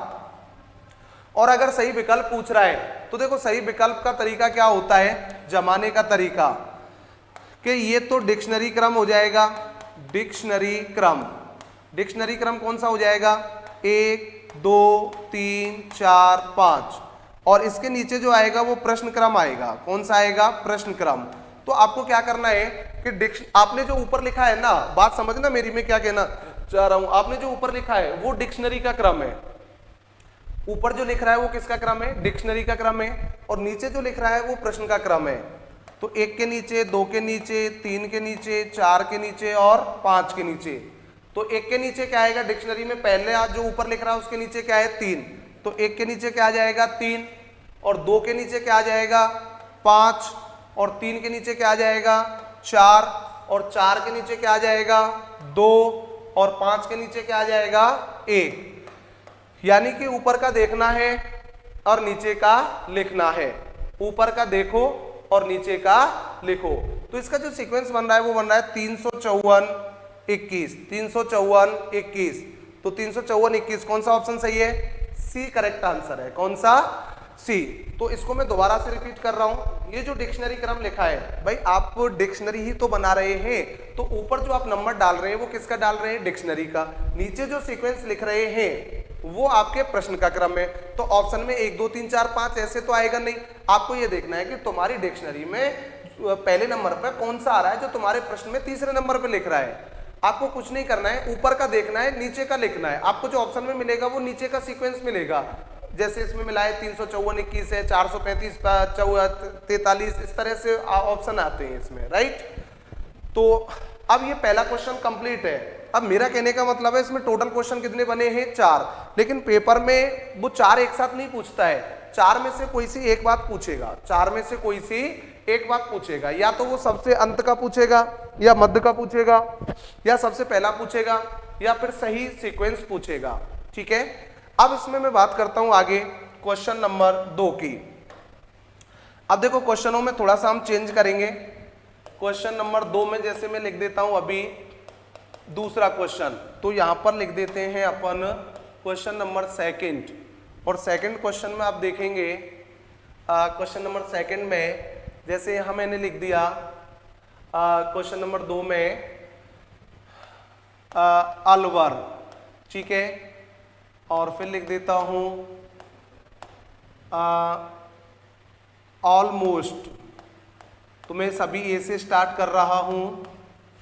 और अगर सही विकल्प पूछ रहा है तो देखो सही विकल्प का तरीका क्या होता है, जमाने का तरीका, कि ये तो डिक्शनरी क्रम हो जाएगा, डिक्शनरी क्रम, डिक्शनरी क्रम कौन सा हो जाएगा, 1 2 3 4 5, और इसके नीचे जो आएगा वो प्रश्न क्रम आएगा, कौन सा आएगा, प्रश्न क्रम। तो आपको क्या करना है कि आपने जो ऊपर लिखा है ना, बात समझना मेरी, मैं क्या कहना चाह रहा हूं, आपने जो ऊपर लिखा है वो डिक्शनरी का क्रम है, ऊपर जो लिख रहा है वो किसका क्रम है, डिक्शनरी का क्रम है, और नीचे जो लिख रहा है वो प्रश्न का क्रम है। तो 1 के नीचे, 2 के नीचे, 3 के नीचे, 4 के नीचे और 5 के नीचे। तो 1 के नीचे क्या आएगा डिक्शनरी में, पहले आज जो ऊपर लिख रहा है उसके नीचे क्या है, 3, तो 1 के नीचे क्या आ जाएगा 3, और 2 के नीचे क्या आ जाएगा 5, और 3 के नीचे क्या आ जाएगा 4, और 4 के नीचे क्या आ जाएगा 2, और 5 के नीचे क्या आ जाएगा 1। यानी कि ऊपर का देखना है और नीचे का लिखना है, ऊपर का देखो और नीचे का लिखो। तो इसका जो सीक्वेंस बन रहा है वो बन रहा है 354 21, 354 21, तो 354 21 कौन सा ऑप्शन सही है, सी करेक्ट आंसर है, कौन सा, सी। तो इसको मैं दोबारा से रिपीट कर रहा हूं, ये जो डिक्शनरी क्रम लिखा है भाई आप डिक्शनरी ही तो बना रहे हैं, तो ऊपर जो आप नंबर डाल रहे हैं वो किसका डाल रहे हैं, डिक्शनरी का। नीचे जो सीक्वेंस लिख रहे हैं वो आपके प्रश्न का क्रम है। तो ऑप्शन में 1 2 3 4 5 ऐसे तो आएगा नहीं, आपको ये देखना है कि तुम्हारी डिक्शनरी में पहले नंबर पर कौन सा आ रहा है जो तुम्हारे प्रश्न में तीसरे नंबर पर लिख रहा है। आपको कुछ नहीं करना है, ऊपर का देखना है, नीचे का लिखना है। आपको जो ऑप्शन में मिलेगा वो नीचे का सीक्वेंस मिलेगा, जैसे इसमें मिला है 354 21 है, 435 43, इस तरह से ऑप्शन आते हैं इसमें, राइट। तो अब ये पहला क्वेश्चन कंप्लीट है। अब मेरा कहने का मतलब है इसमें टोटल क्वेश्चन कितने बने हैं, 4, लेकिन पेपर में वो 4 एक साथ नहीं पूछता है, 4 में से कोई सी एक बात पूछेगा, 4 में से कोई सी एक बात पूछेगा, या तो वो सबसे अंत का पूछेगा, या मध्य का पूछेगा, या सबसे पहला पूछेगा, या फिर सही सीक्वेंस पूछेगा, ठीक है। अब इसमें मैं बात करता हूं आगे क्वेश्चन नंबर 2 की। अब देखो क्वेश्चनों में थोड़ा सा हम चेंज करेंगे। क्वेश्चन नंबर 2 में जैसे मैं लिख देता हूं अभी दूसरा क्वेश्चन, तो यहां पर लिख देते हैं अपन क्वेश्चन नंबर 2, और सेकंड क्वेश्चन में आप देखेंगे क्वेश्चन नंबर 2 में जैसे यहां मैंने लिख दिया क्वेश्चन नंबर 2 में अलवर, ठीक है, और फिर लिख देता हूं ऑलमोस्ट, तो मैं सभी ए से स्टार्ट कर रहा हूं,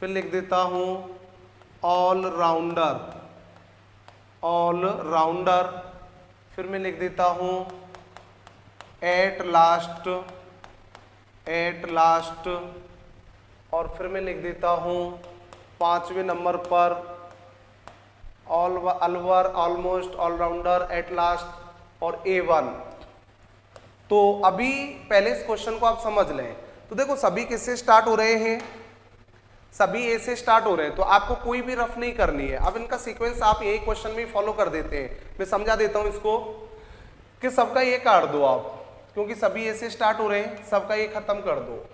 फिर लिख देता हूं ऑल राउंडर, ऑल राउंडर, फिर मैं लिख देता हूं एट लास्ट, एट लास्ट, और फिर मैं लिख देता हूं 5वें नंबर पर Alwar, almost, allrounder, at last और A1। तो अभी पहले इस क्वेश्चन को आप समझ लें। तो देखो सभी किससे स्टार्ट हो रहे हैं, सभी ए से स्टार्ट हो रहे हैं, तो आपको कोई भी रफ नहीं करनी है। अब इनका सीक्वेंस आप यही क्वेश्चन में फॉलो कर देते हैं। मैं समझा देता हूं इसको कि सबका ये काट दो आप, क्योंकि सभी ए से स्टार्ट हो रहे हैं, सबका ये खत्म कर दो,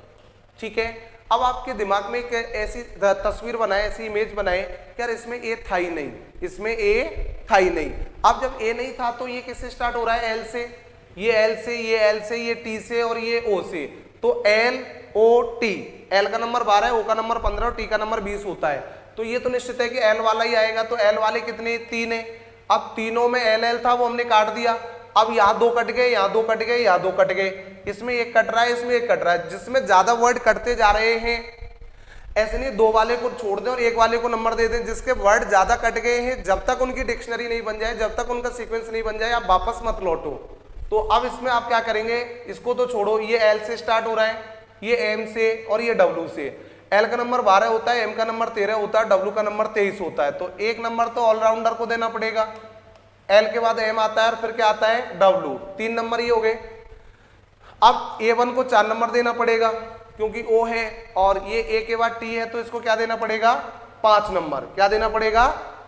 ठीक है। अब आपके दिमाग में एक ऐसी तस्वीर बनाए, ऐसी इमेज बनाए, यार इसमें ए था ही नहीं, इसमें ए था ही नहीं। अब जब ए नहीं था तो ये किससे स्टार्ट हो रहा है, एल से, ये एल से, ये एल से, ये टी से और ये ओ से। तो LOT, L का नंबर 12, O का नंबर 15 और T का नंबर 20 होता है। तो ये तो निश्चित है कि L वाला ही आएगा। तो L वाले कितने, 3 है। अब तीनों में LL था वो हमने काट दिया। अब यहाँ 2 कट गए, यहाँ 2 कट गए, यहाँ 2 कट गए, इसमें एक कट रहा है, इसमें एक कट रहा है। जिसमें ज्यादा वर्ड कटते जा रहे हैं, ऐसे नहीं 2 वाले को छोड़ दें और 1 वाले को नंबर दे दें। जिसके वर्ड ज्यादा कट गए हैं, जब तक उनकी डिक्शनरी नहीं बन जाए, जब तक उनका सीक्वेंस नहीं बन जाए, आप वापस मत लौटो। तो अब इसमें आप क्या करेंगे, इसको तो छोड़ो, ये L से स्टार्ट हो रहा है, ये M से और ये W से। L का नंबर 12 होता है, M का नंबर 13 होता है, W का नंबर 23 होता है। तो एक नंबर तो ऑलराउंडर को देना पड़ेगा। L के बाद M आता है और फिर क्या आता है, W। 3 नंबर ये हो गए। अब A1 को 4 नंबर देना पड़ेगा क्योंकि O है, और ये A के बाद T है, तो इसको क्या देना पड़ेगा, 5 नंबर। क्या देना पड़ेगा,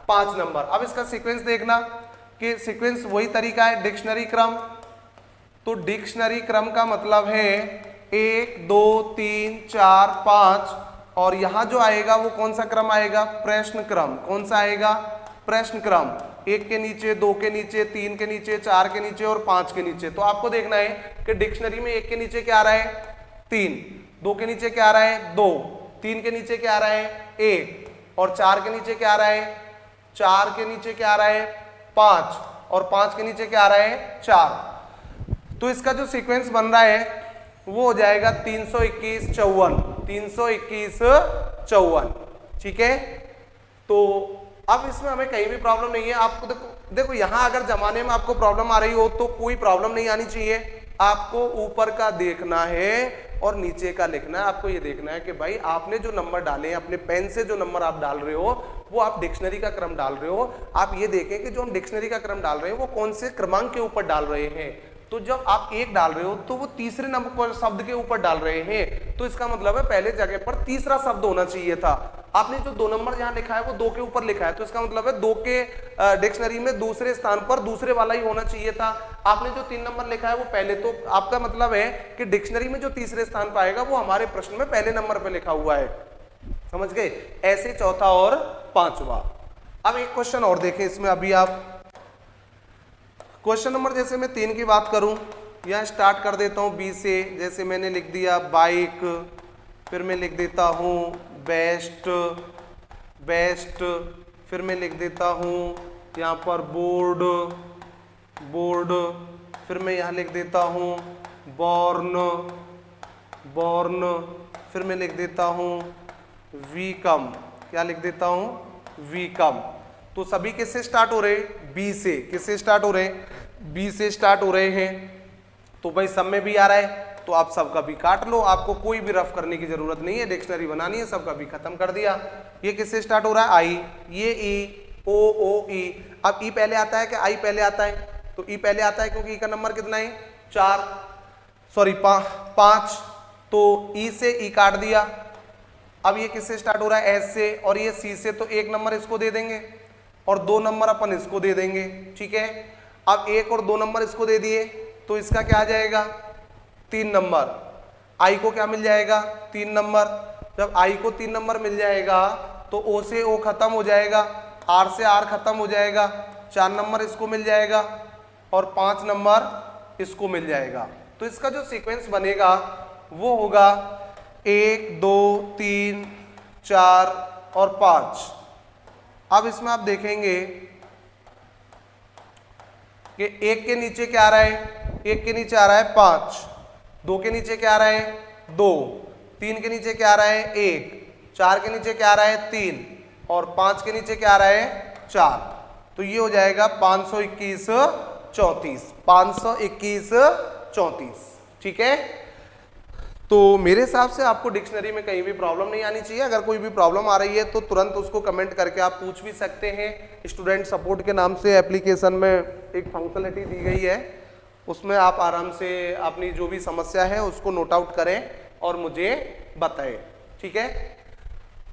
5 नंबर। अब इसका सीक्वेंस देखना कि सीक्वेंस वही तरीका है, डिक्शनरी क्रम। तो डिक्शनरी क्रम का मतलब है 1 2 3 4 5, और यहां जो आएगा वो कौन सा क्रम आएगा, प्रश्न क्रम। कौन सा आएगा, प्रश्न क्रम। 1 के नीचे, 2 के नीचे, 3 के नीचे, 4 के नीचे और 5 के नीचे। तो आपको देखना है कि डिक्शनरी में 1 के नीचे क्या आ रहा है, 3, 2 के नीचे क्या आ रहा है, 2, 3 के नीचे क्या आ रहा है, 1, और 4 के नीचे क्या आ रहा है, 4 के नीचे क्या आ रहा है, 5, और 5 के नीचे क्या आ रहा है, 4। तो इसका जो सीक्वेंस बन रहा है वो हो जाएगा 321 54, 321 54। ठीक है। तो अब इसमें हमें कहीं भी प्रॉब्लम नहीं है। आपको देखो यहां अगर जमाने में आपको प्रॉब्लम आ रही हो तो कोई प्रॉब्लम नहीं आनी चाहिए। आपको ऊपर का देखना है और नीचे का लिखना है। आपको ये देखना है कि भाई आपने जो नंबर डाले हैं, अपने पेन से जो नंबर आप डाल रहे हो वो आप डिक्शनरी का क्रम डाल रहे हो। आप ये देखें कि जो हम डिक्शनरी का क्रम डाल रहे हैं वो कौन से क्रमांक के ऊपर डाल रहे हैं। तो जब आप 1 डाल रहे हो तो वो तीसरे नंबर शब्द के ऊपर डाल रहे हैं, तो इसका मतलब है पहले जगह पर तीसरा शब्द होना चाहिए था। आपने जो 2 नंबर यहां लिखा है वो 2 के ऊपर लिखा है, तो इसका मतलब है 2 के डिक्शनरी में दूसरे स्थान पर दूसरे वाला ही होना चाहिए था। आपने जो 3 नंबर लिखा है वो पहले, तो आपका मतलब है कि डिक्शनरी में जो तीसरे स्थान पर आएगा वो हमारे प्रश्न में पहले नंबर पर लिखा हुआ है। समझ गए। ऐसे चौथा और पांचवा। अब एक क्वेश्चन और देखें इसमें। अभी आप क्वेश्चन नंबर, जैसे मैं 3 की बात करूं, यहां स्टार्ट कर देता हूं बी से। जैसे मैंने लिख दिया बाइक, फिर मैं लिख देता हूं बेस्ट, बेस्ट, फिर मैं लिख देता हूं यहां पर बोर्ड, बोर्ड, फिर मैं यहां लिख देता हूं बॉर्न, बॉर्न, फिर मैं लिख देता हूं वीकम। क्या लिख देता हूं, वीकम। तो सभी किससे स्टार्ट हो रहे हैं, बी से। किससे स्टार्ट हो रहे हैं, बी से स्टार्ट हो रहे हैं। तो भाई सब में भी आ रहा है तो आप सबका भी काट लो। आपको कोई भी रफ करने की जरूरत नहीं है, डिक्शनरी बनानी है, सबका भी खत्म कर दिया। ये किससे स्टार्ट हो रहा है, आई, ये ई, ओ ओ ई। अब ई पहले आता है कि आई पहले आता है, तो ई पहले आता है क्योंकि ई का नंबर कितना है, 4, सॉरी 5। तो ई से ई काट दिया। अब ये किससे स्टार्ट हो रहा है, एस से, और ये सी से, तो 1 नंबर इसको दे देंगे और 2 नंबर अपन इसको दे देंगे। ठीक है। अब 1 और 2 नंबर इसको दे दिए तो इसका क्या आ जाएगा, 3 नंबर। आई को क्या मिल जाएगा, 3 नंबर। जब आई को 3 नंबर मिल जाएगा तो ओ से ओ खत्म हो जाएगा, आर से आर खत्म हो जाएगा, 4 नंबर इसको मिल जाएगा और 5 नंबर इसको मिल जाएगा। तो इसका जो सीक्वेंस बनेगा वो होगा 1 2 3 4 और 5। अब इसमें आप देखेंगे कि 1 के नीचे क्या आ रहा है, 1 के नीचे आ रहा है 5, 2 के नीचे क्या आ रहा है 2, 3 के नीचे क्या आ रहा है 1, 4 के नीचे क्या आ रहा है 3 और 5 के नीचे क्या आ रहा है 4। तो ये हो जाएगा 521 34, 521 34। ठीक है। तो मेरे हिसाब से आपको डिक्शनरी में कहीं भी प्रॉब्लम नहीं आनी चाहिए। अगर कोई भी प्रॉब्लम आ रही है तो तुरंत उसको कमेंट करके आप पूछ भी सकते हैं। स्टूडेंट सपोर्ट के नाम से एप्लीकेशन में एक फंक्शनलिटी दी गई है, उसमें आप आराम से अपनी जो भी समस्या है उसको नोट आउट करें और मुझे बताएं। ठीक है।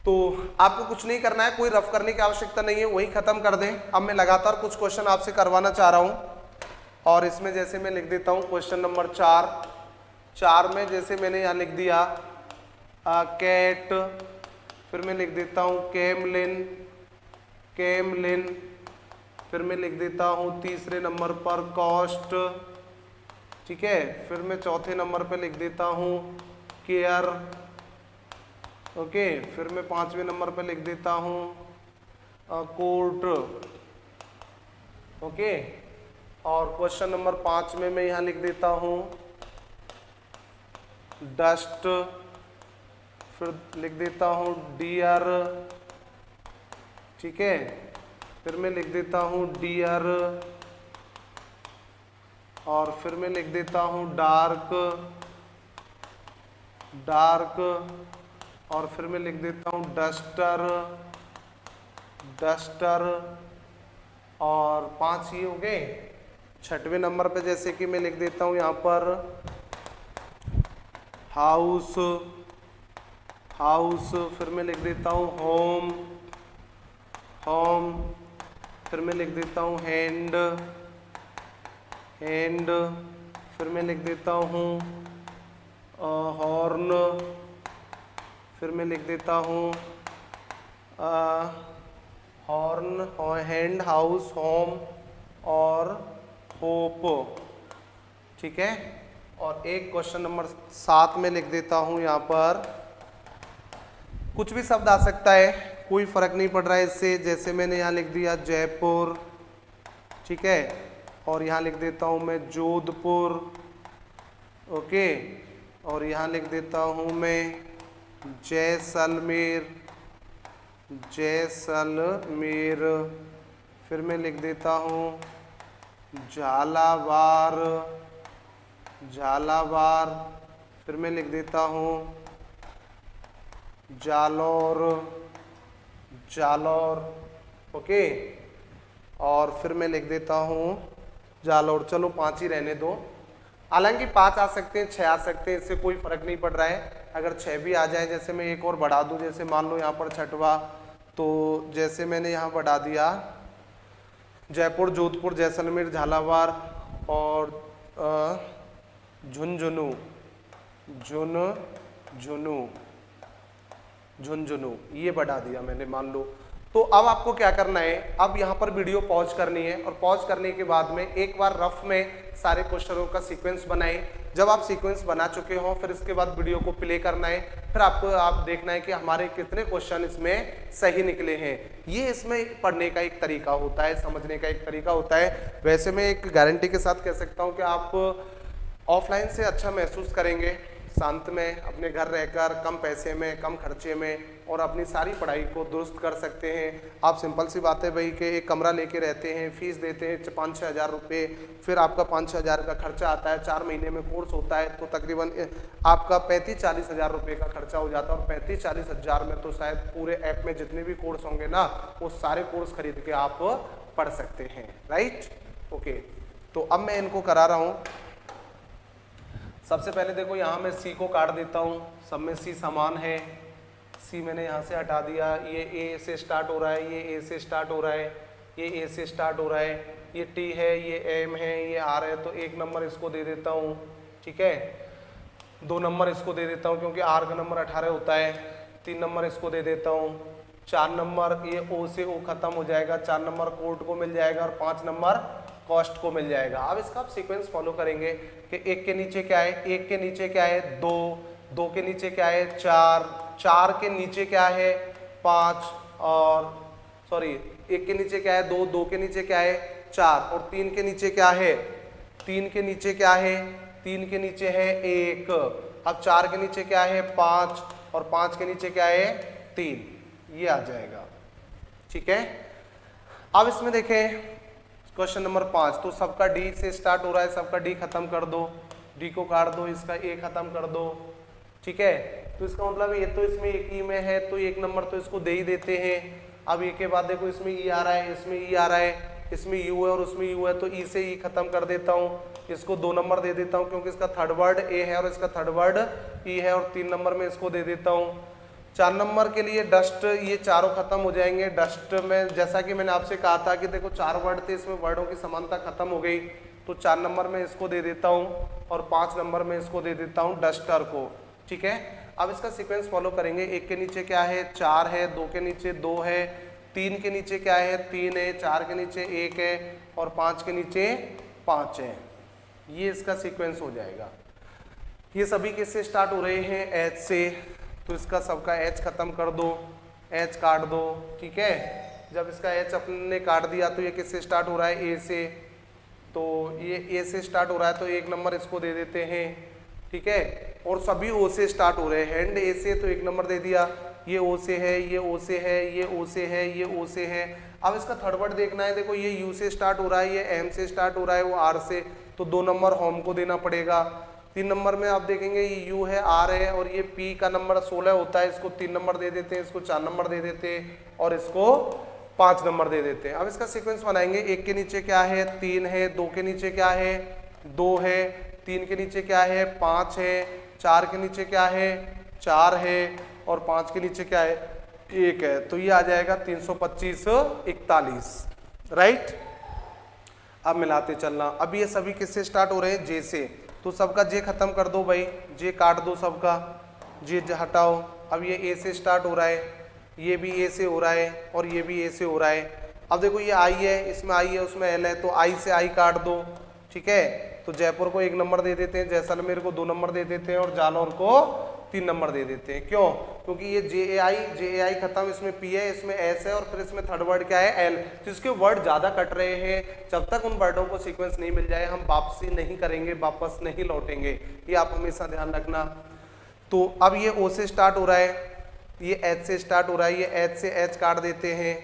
तो आपको कुछ नहीं करना है, कोई रफ करने की आवश्यकता नहीं है, वही खत्म कर दें। अब मैं लगातार कुछ क्वेश्चन आपसे करवाना चाह रहा हूँ और इसमें जैसे मैं लिख देता हूँ क्वेश्चन नंबर 4 में जैसे मैंने यहाँ लिख दिया कैट, फिर मैं लिख देता हूँ कैमलिन, कैमलिन, फिर मैं लिख देता हूँ तीसरे नंबर पर कॉस्ट। ठीक है। फिर मैं चौथे नंबर पे लिख देता हूँ केयर। ओके, फिर मैं 5वें नंबर पे लिख देता हूँ कोर्ट। ओके, और क्वेश्चन नंबर 5 में मैं यहाँ लिख देता हूँ डस्ट, फिर लिख देता हूँ डियर। ठीक है, फिर मैं लिख देता हूँ डियर, और फिर मैं लिख देता हूँ डार्क, डार्क, और फिर मैं लिख देता हूँ डस्टर, डस्टर, और 5 ये हो गए। 6वें नंबर पे जैसे कि मैं लिख देता हूँ यहाँ पर हाउस, हाउस, फिर मैं लिख देता हूँ होम, होम, फिर मैं लिख देता हूँ हैंड, हैंड, फिर मैं लिख देता हूँ हॉर्न, फिर मैं लिख देता हूँ हॉर्न, हैंड, हाउस, होम और होप। ठीक है, और एक क्वेश्चन नंबर 7 में लिख देता हूँ यहाँ पर कुछ भी शब्द आ सकता है, कोई फर्क नहीं पड़ रहा है इससे। जैसे मैंने यहाँ लिख दिया जयपुर, ठीक है, और यहाँ लिख देता हूँ मैं जोधपुर। ओके, और यहाँ लिख देता हूँ मैं जैसलमेर, जैसलमेर, फिर मैं लिख देता हूँ झालावाड़, झालावाड़, फिर मैं लिख देता हूँ जालौर, जालौर। ओके, और फिर मैं लिख देता हूँ जालौर। चलो 5 ही रहने दो, हालांकि 5 आ सकते हैं, 6 आ सकते हैं, इससे कोई फर्क नहीं पड़ रहा है। अगर 6 भी आ जाए, जैसे मैं एक और बढ़ा दूं, जैसे मान लो यहाँ पर 6वां, तो जैसे मैंने यहाँ बढ़ा दिया जयपुर, जोधपुर, जैसलमेर, झालावाड़ और झुंझुनू, झुंझुनू, झुंझुनू, ये बढ़ा दिया मैंने मान लो। तो अब आपको क्या करना है, अब यहाँ पर वीडियो पॉज करनी है, और पॉज करने के बाद में एक बार रफ में सारे क्वेश्चनों का सीक्वेंस बनाएं। जब आप सीक्वेंस बना चुके हो, फिर इसके बाद वीडियो को प्ले करना है, फिर आपको आप देखना है कि हमारे कितने क्वेश्चन इसमें सही निकले हैं। ये इसमें पढ़ने का एक तरीका होता है, समझने का एक तरीका होता है। वैसे मैं एक गारंटी के साथ कह सकता हूँ कि आप ऑफलाइन से अच्छा महसूस करेंगे, शांत में, अपने घर रहकर, कम पैसे में, कम खर्चे में, और अपनी सारी पढ़ाई को दुरुस्त कर सकते हैं। आप सिंपल सी बात है भाई कि एक कमरा लेके रहते हैं, फीस देते हैं 5-6 हज़ार रुपये, फिर आपका 5-6 हज़ार का खर्चा आता है, 4 महीने में कोर्स होता है, तो तकरीबन आपका 35-40 हज़ार रुपये का खर्चा हो जाता है। और 35-40 हज़ार में तो शायद पूरे ऐप में जितने भी कोर्स होंगे ना, वो सारे कोर्स खरीद के आप पढ़ सकते हैं। राइट, ओके, तो अब मैं इनको करा रहा हूँ। सबसे पहले देखो, यहाँ मैं सी को काट देता हूँ, सब में सी समान है, सी मैंने यहाँ से हटा दिया। ये ए से स्टार्ट हो रहा है, ये ए से स्टार्ट हो रहा है, ये ए से स्टार्ट हो रहा है, ये टी है, ये एम है, ये आर है, तो 1 नंबर इसको दे देता हूँ। ठीक है, 2 नंबर इसको दे देता हूँ क्योंकि आर का नंबर 18 होता है, 3 नंबर इसको दे देता हूँ, 4 नंबर ये ओ से ओ खत्म हो जाएगा, 4 नंबर कोर्ट को मिल जाएगा, और 5 नंबर कॉस्ट को मिल जाएगा। अब इसका आप सीक्वेंस फॉलो करेंगे कि 1 के नीचे क्या है, 1 के नीचे क्या है 2, 2 के नीचे क्या है 4, 4 के नीचे क्या है 5, और सॉरी 1 के नीचे क्या है 2, 2 के नीचे क्या है 4, और 3 के नीचे क्या है 3 के नीचे क्या है 3 के नीचे है 1। अब 4 के नीचे क्या है 5, और 5 के नीचे क्या है 3, ये आ जाएगा। ठीक है, अब इसमें देखें क्वेश्चन नंबर 5, तो सबका डी से स्टार्ट हो रहा है, सबका डी खत्म कर दो, डी को काट दो, इसका ए खत्म कर दो। ठीक है, तो इसका मतलब ये तो इसमें एक ई में है, तो 1 नंबर तो इसको दे ही देते हैं। अब ये के बाद देखो इसमें ई आ रहा है, इसमें ई आ रहा है, इसमें यू है और उसमें यू है, तो ई से ई खत्म कर देता हूँ, इसको 2 नंबर दे देता हूँ क्योंकि इसका थर्ड वर्ड ए है और इसका थर्ड वर्ड ई है, और 3 नंबर में इसको दे देता हूँ। 4 नंबर के लिए डस्ट, ये चारों खत्म हो जाएंगे। डस्ट में जैसा कि मैंने आपसे कहा था कि देखो 4 वर्ड थे, इसमें वर्डों की समानता खत्म हो गई, तो 4 नंबर में इसको दे देता हूँ, और 5 नंबर में इसको दे देता हूँ डस्टर को। ठीक है, अब इसका सीक्वेंस फॉलो करेंगे। 1 के नीचे क्या है 4 है, 2 के नीचे 2 है, 3 के नीचे क्या है 3 है, 4 के नीचे 1 है, और 5 के नीचे 5 है। ये इसका सीक्वेंस हो जाएगा। ये सभी किससे स्टार्ट हो रहे हैं? एच से। तो इसका सबका एच खत्म कर दो, एच काट दो, ठीक है। जब इसका एच अपने काट दिया तो ये किससे स्टार्ट हो रहा है? ए से। तो ये ए से स्टार्ट हो रहा है तो 1 नंबर इसको दे देते हैं, ठीक है। और सभी ओ से स्टार्ट हो रहे हैं, हैंड ए से, तो 1 नंबर दे दिया। ये ओ से है, ये ओ से है, ये ओ से है, ये ओ से है। अब इसका थर्ड वर्ड देखना है, देखो ये यू से स्टार्ट हो रहा है, ये एम से स्टार्ट हो रहा है, वो आर से, तो 2 नंबर होम को देना पड़ेगा। 3 नंबर में आप देखेंगे ये यू है, आर है, और ये पी का नंबर 16 होता है, इसको 3 नंबर दे देते हैं, इसको 4 नंबर दे देते हैं, और इसको 5 नंबर दे देते हैं। अब इसका सीक्वेंस बनाएंगे। 1 के नीचे क्या है? 3 है। 2 के नीचे क्या है? 2 है। 3 के नीचे क्या है? 5 है। 4 के नीचे क्या है? 4 है। और 5 के नीचे क्या है? 1 है। तो ये आ जाएगा 325 41, राइट। अब मिलाते चलना। अब ये सभी किससे स्टार्ट हो रहे हैं? जे से। तो सबका जे खत्म कर दो भाई, जे काट दो सबका, जे हटाओ। अब ये ए से स्टार्ट हो रहा है, ये भी ए से हो रहा है, और ये भी ए से हो रहा है। अब देखो ये आई है, इसमें आई है, उसमें एल है, तो आई से आई काट दो, ठीक है। तो जयपुर को 1 नंबर दे देते हैं, जैसलमेर को 2 नंबर दे देते हैं, और जालौर को 3 नंबर दे देते हैं। क्यों? क्योंकि ये जे ए आई खत्म, इसमें पी है, इसमें एस है, और फिर इसमें थर्ड वर्ड क्या है? एल। जिसके वर्ड ज्यादा कट रहे हैं, जब तक उन वर्डों को सीक्वेंस नहीं मिल जाए हम वापसी नहीं करेंगे, वापस नहीं लौटेंगे, ये आप हमेशा ध्यान रखना। तो अब ये ओ से स्टार्ट हो रहा है, ये एच से स्टार्ट हो रहा है, ये एच से एच काट देते हैं,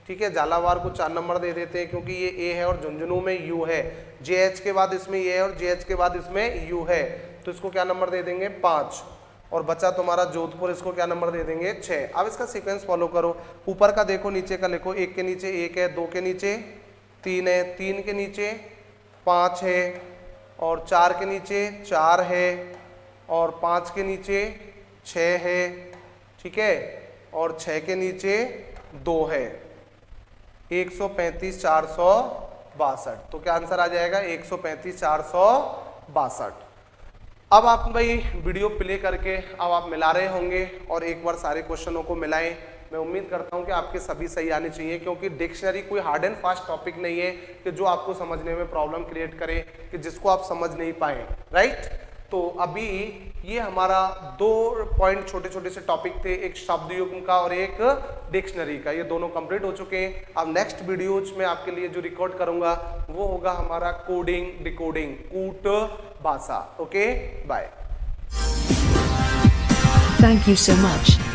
ठीक है। झालावाड़ को 4 नंबर दे देते हैं क्योंकि ये ए है और झुंझुनू में यू है। जे एच के बाद इसमें ये है और जे एच के बाद इसमें यू है, तो इसको क्या नंबर दे देंगे? 5। और बचा तुम्हारा जोधपुर, इसको क्या नंबर दे देंगे? 6। अब इसका सीक्वेंस फॉलो करो। ऊपर का देखो, नीचे का लिखो। 1 के नीचे 1 है, 2 के नीचे 3 है, 3 के नीचे 5 है, और 4 के नीचे 4 है, और 5 के नीचे 6 है, ठीक है, और 6 के नीचे 2 है। 135 462। तो क्या आंसर आ जाएगा? 135 462। अब आप भाई वीडियो प्ले करके अब आप मिला रहे होंगे, और एक बार सारे क्वेश्चनों को मिलाएं। मैं उम्मीद करता हूं कि आपके सभी सही आने चाहिए, क्योंकि डिक्शनरी कोई हार्ड एंड फास्ट टॉपिक नहीं है कि जो आपको समझने में प्रॉब्लम क्रिएट करे, कि जिसको आप समझ नहीं पाए, राइट। तो अभी ये हमारा 2 पॉइंट छोटे छोटे से टॉपिक थे, एक शब्द युग्म का और एक डिक्शनरी का, ये दोनों कंप्लीट हो चुके हैं। अब नेक्स्ट वीडियोज में आपके लिए जो रिकॉर्ड करूंगा वो होगा हमारा कोडिंग डिकोडिंग, कूट भाषा। Okay, bye. Thank you so much.